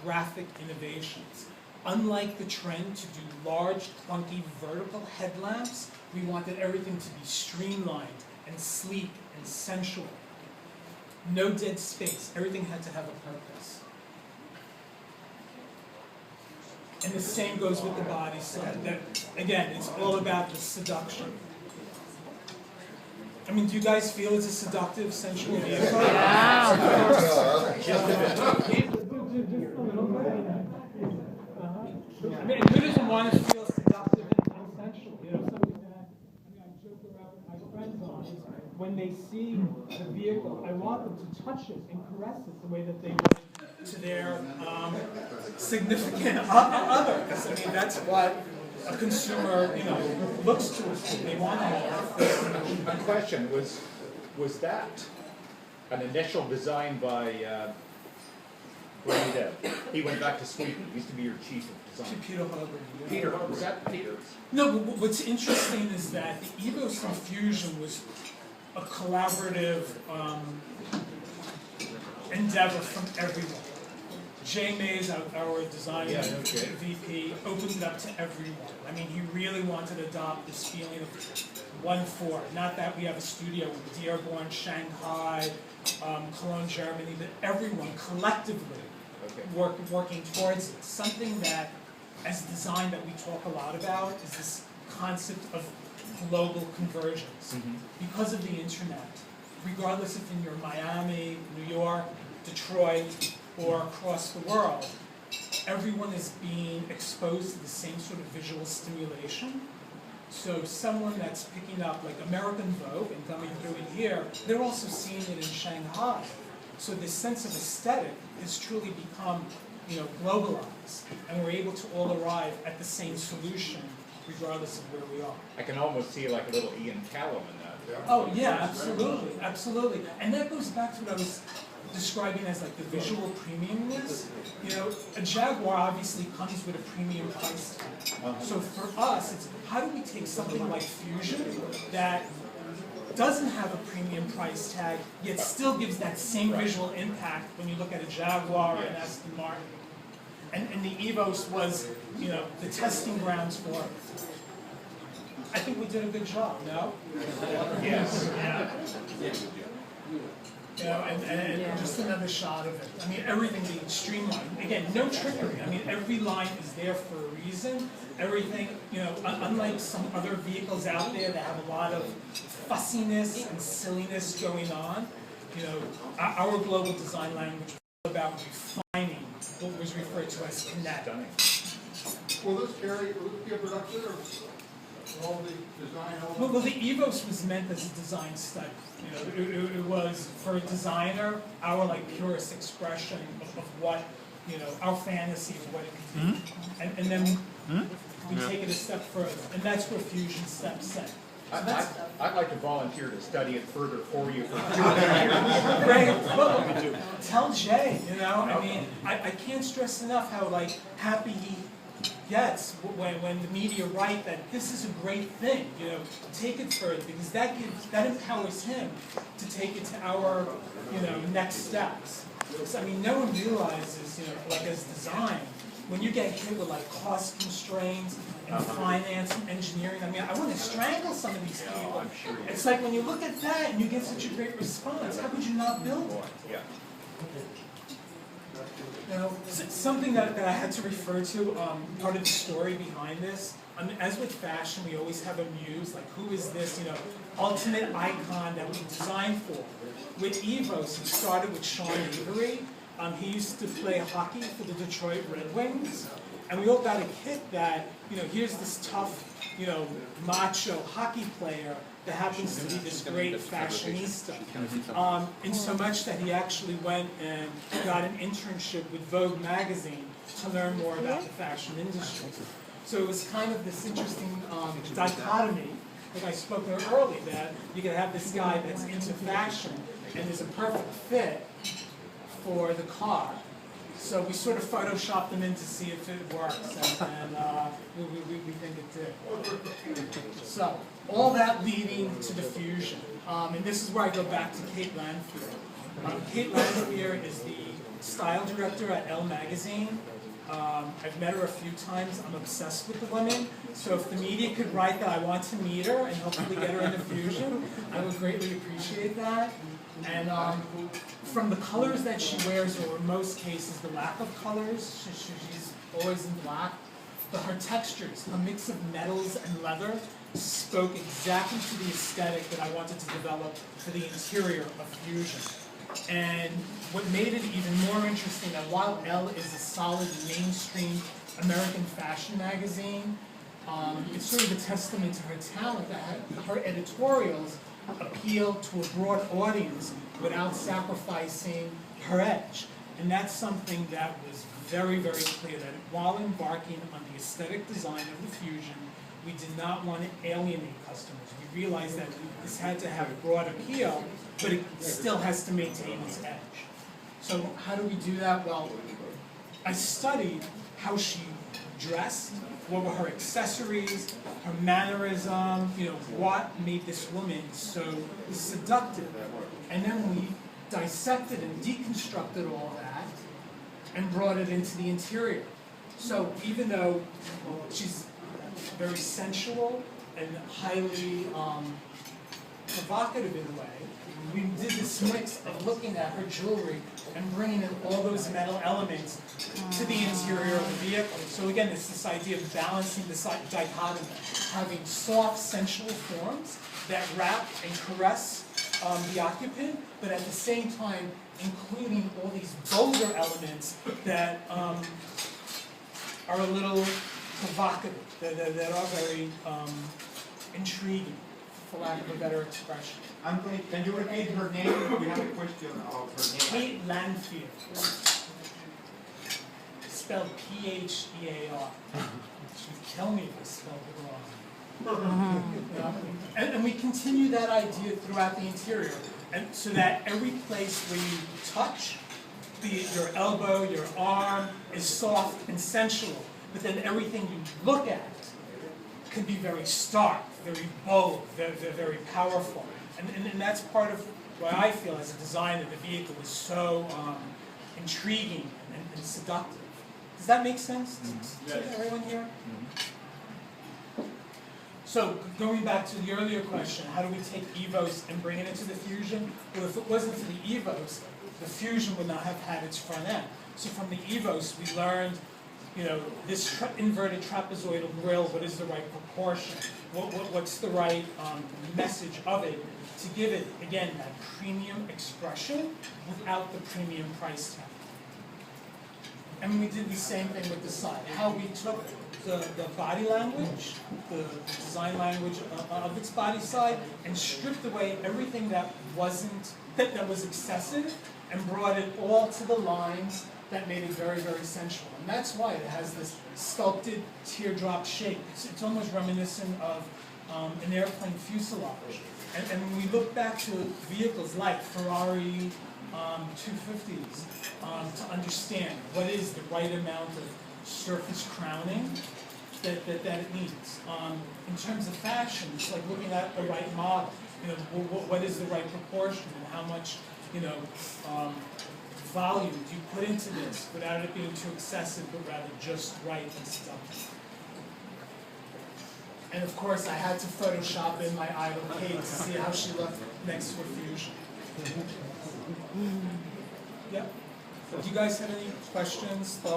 graphic innovations. Unlike the trend to do large, clunky, vertical headlamps, we wanted everything to be streamlined and sleek and sensual. No dead space. Everything had to have a purpose. And the same goes with the body set. That, again, it's all about the seduction. I mean, do you guys feel it's a seductive, sensual vehicle? I mean, who doesn't want to feel seductive and sensual? You know, something that I joke around with my friends on is when they see the vehicle, I want them to touch it and caress it the way that they would to their significant other. Because I mean, that's what a consumer, you know, looks to us. They want more. A question was that an initial design by Brady? He went back to Sweden. He used to be your chief of design. Peter Hubbard. Peter, was that Peter's? No, but what's interesting is that the EVOS Infusion was a collaborative endeavor from everyone. Jay Mays, our design VP, opened it up to everyone. I mean, he really wanted to adopt this feeling of one for. Not that we have a studio in Dearborn, Shanghai, Cologne, Germany, but everyone collectively working towards it. Something that, as design, that we talk a lot about is this concept of global convergence. Because of the internet, regardless if you're in Miami, New York, Detroit, or across the world, everyone is being exposed to the same sort of visual stimulation. So someone that's picking up like American Vogue and coming through it here, they're also seeing it in Shanghai. So this sense of aesthetic has truly become, you know, globalized, and we're able to all arrive at the same solution regardless of where we are. I can almost see like a little Ian Callum in that. Oh yeah, absolutely, absolutely. And that goes back to what I was describing as like the visual premiumness. You know, a Jaguar obviously comes with a premium price tag. So for us, it's how do we take something like Fusion that doesn't have a premium price tag, yet still gives that same visual impact when you look at a Jaguar or an Aston Martin. And the EVOS was, you know, the testing grounds for it. I think we did a good job, no? Yes. Yeah. You know, and just another shot of it. I mean, everything being streamlined. Again, no trickery. I mean, every line is there for a reason. Everything, you know, unlike some other vehicles out there that have a lot of fussiness and silliness going on, you know, our global design language was about refining what was referred to as connect. Will this be a production or all the design elements? Well, the EVOS was meant as a design study. You know, it was for a designer our like purest expression of what, you know, our fantasy of what it could be, and then we take it a step further, and that's where Fusion steps in. I'd like to volunteer to study it further for you for 2 years. Great. Well, tell Jay. You know, I mean, I can't stress enough how like happy he gets when the media write that this is a great thing. You know, take it further, because that empowers him to take it to our, you know, next steps. So, I mean, no one realizes, you know, like as design, when you get hit with like cost constraints and finance and engineering, I mean, I want to strangle some of these people. It's like when you look at that and you get such a great response, how could you not build one? Yeah. You know, something that I had to refer to, part of the story behind this, as with fashion, we always have a muse, like who is this, you know, ultimate icon that we designed for. With EVOS, it started with Sean Avery. He used to play hockey for the Detroit Red Wings, and we all got a kick that, you know, here's this tough, you know, macho hockey player that happens to be this great fashionista. In so much that he actually went and got an internship with Vogue magazine to learn more about the fashion industry. So it was kind of this interesting dichotomy, like I spoke of earlier, that you can have this guy that's into fashion and there's a perfect fit for the car. So we sort of photoshopped them in to see if it works, and we think it did. So all that leading to the Fusion, and this is where I go back to Kate Lanfear. Kate Lanfear is the style director at Elle magazine. I've met her a few times. I'm obsessed with the woman. So if the media could write that I want to meet her and hopefully get her into Fusion, I would greatly appreciate that. And from the colors that she wears, or in most cases the lack of colors, she's always in black, but her textures, a mix of metals and leather, spoke exactly to the aesthetic that I wanted to develop for the interior of Fusion. And what made it even more interesting, that while Elle is a solid mainstream American fashion magazine, it's sort of a testament to her talent that her editorials appeal to a broad audience without sacrificing her edge. And that's something that was very, very clear, that while embarking on the aesthetic design of the Fusion, we did not want to alienate customers. We realized that this had to have broad appeal, but it still has to maintain its edge. So how do we do that? Well, I studied how she dressed, what were her accessories, her mannerism, what made this woman so seductive. And then we dissected and deconstructed all that and brought it into the interior. So even though she's very sensual and highly provocative in a way, we did this mix of looking at her jewelry and bringing in all those metal elements to the interior of the vehicle. So again, it's this idea of balancing this dichotomy, having soft, sensual forms that wrap and caress the occupant, but at the same time including all these bolder elements that are a little provocative, that are very intriguing, for lack of a better expression. Anthony, can you repeat her name? We have a question of her name. Kate Landfield, spelled P-H-E-A-R. She'd kill me if I spelled it wrong. And we continue that idea throughout the interior, and so that every place where you touch, be it your elbow, your arm, is soft and sensual, but then everything you look at could be very stark, very bold, very powerful. And that's part of why I feel as a designer the vehicle is so intriguing and seductive. Does that make sense to everyone here? So going back to the earlier question, how do we take EVOS and bring it into the Fusion? Well, if it wasn't for the EVOS, the Fusion would not have had its front end. So from the EVOS, we learned, this inverted trapezoidal grille, what is the right proportion? What's the right message of it to give it, again, that premium expression without the premium price tag. And we did the same thing with the side. How we took the body language, the design language of its body side, and stripped away everything that that was excessive, and brought it all to the lines that made it very, very sensual. And that's why it has this sculpted teardrop shape. It's almost reminiscent of an airplane fuselage. And when we look back to vehicles like Ferrari 250s, to understand what is the right amount of surface crowning that it needs. In terms of fashion, it's like looking at the right model. What is the right proportion, and how much volume do you put into this without it being too excessive, but rather just right and seductive. And of course, I had to Photoshop in my idol Kate to see how she looked next to a Fusion. Yep. Do you guys have any questions, thoughts?